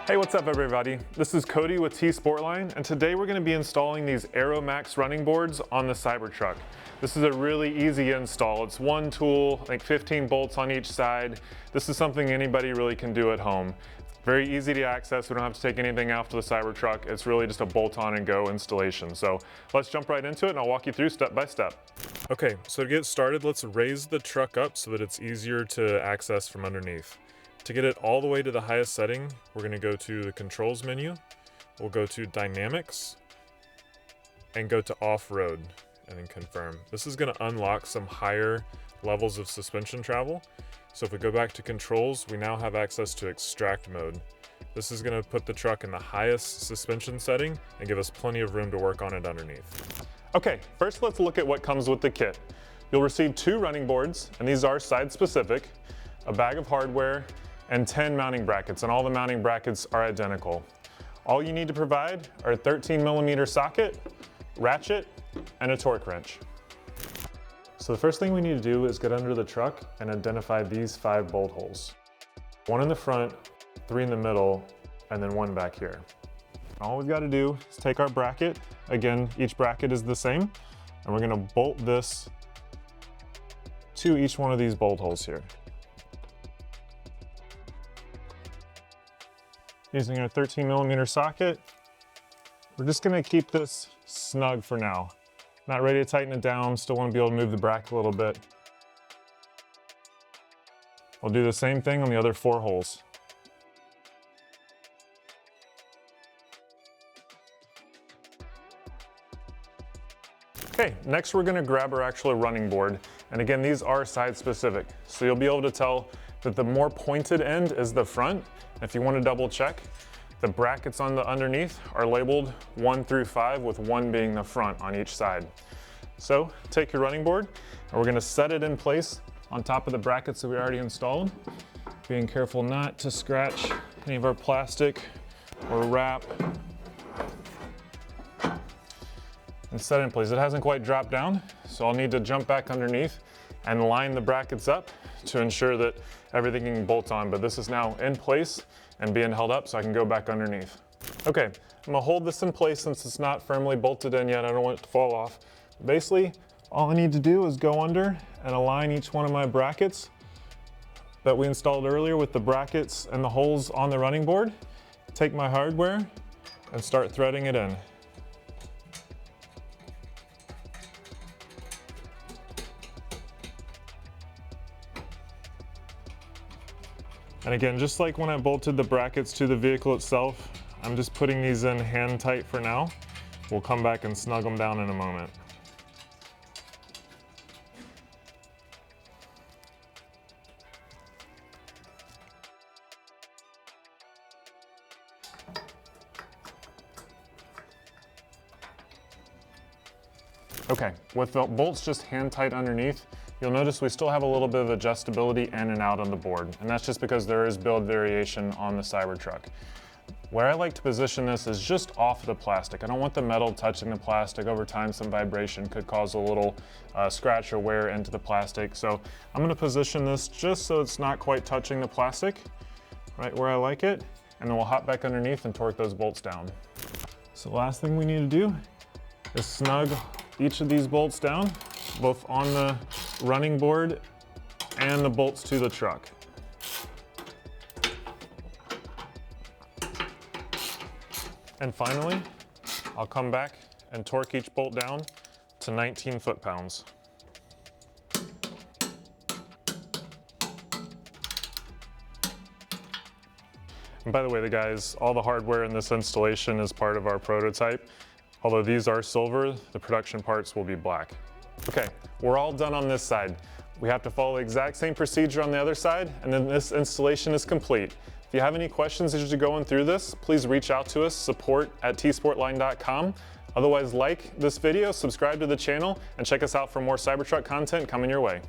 Hey, what's up everybody? This is Cody with T-sportline, and today we're going to be installing these AeroMaxx running boards on the Cybertruck. This is a really easy install. It's one tool, like 15 bolts on each side. This is something anybody really can do at home. Very easy to access. We don't have to take anything out to the Cybertruck. It's really just a bolt-on and go installation. So let's jump right into it and I'll walk you through step by step. Okay, so to get started, let's raise the truck up so that it's easier to access from underneath. To get it all the way to the highest setting, we're going to go to the controls menu. We'll go to dynamics and go to off-road and then confirm. This is going to unlock some higher levels of suspension travel. So if we go back to controls, we now have access to extract mode. This is going to put the truck in the highest suspension setting and give us plenty of room to work on it underneath. Okay, first let's look at what comes with the kit. You'll receive 2 running boards, and these are side specific, a bag of hardware, and 10 mounting brackets, and all the mounting brackets are identical. All you need to provide are a 13mm socket, ratchet, and a torque wrench. So the first thing we need to do is get under the truck and identify these 5 bolt holes. 1 in the front, 3 in the middle, and then 1 back here. All we've got to do is take our bracket. Again, each bracket is the same, and we're going to bolt this to each one of these bolt holes here. Using our 13mm socket, we're just going to keep this snug for now. Not ready to tighten it down, still want to be able to move the bracket a little bit. We'll do the same thing on the other 4 holes. Okay, next we're going to grab our actual running board. And again, these are side specific. So you'll be able to tell that the more pointed end is the front. If you want to double check, the brackets on the underneath are labeled 1 through 5, with 1 being the front on each side. So take your running board and we're going to set it in place on top of the brackets that we already installed, being careful not to scratch any of our plastic or wrap. And set it in place. It hasn't quite dropped down, so I'll need to jump back underneath and line the brackets up to ensure that everything can bolt on, but this is now in place and being held up so I can go back underneath. Okay, I'm gonna hold this in place since it's not firmly bolted in yet. I don't want it to fall off. Basically, all I need to do is go under and align each one of my brackets that we installed earlier with the brackets and the holes on the running board, take my hardware and start threading it in. And again, just like when I bolted the brackets to the vehicle itself, I'm just putting these in hand tight for now. We'll come back and snug them down in a moment. Okay, with the bolts just hand tight underneath, you'll notice we still have a little bit of adjustability in and out on the board, and that's just because there is build variation on the Cybertruck. Where I like to position this is just off the plastic. I don't want the metal touching the plastic. Over time, some vibration could cause a little scratch or wear into the plastic. So I'm gonna position this just so it's not quite touching the plastic, right where I like it, and then we'll hop back underneath and torque those bolts down. So the last thing we need to do is snug each of these bolts down, both on the running board and the bolts to the truck. And finally, I'll come back and torque each bolt down to 19 foot-pounds. And by the way, guys, all the hardware in this installation is part of our prototype. Although these are silver, the production parts will be black. Okay, we're all done on this side. We have to follow the exact same procedure on the other side, and then this installation is complete. If you have any questions as you're going through this, please reach out to us, support@tsportline.com. Otherwise, like this video, subscribe to the channel, and check us out for more Cybertruck content coming your way.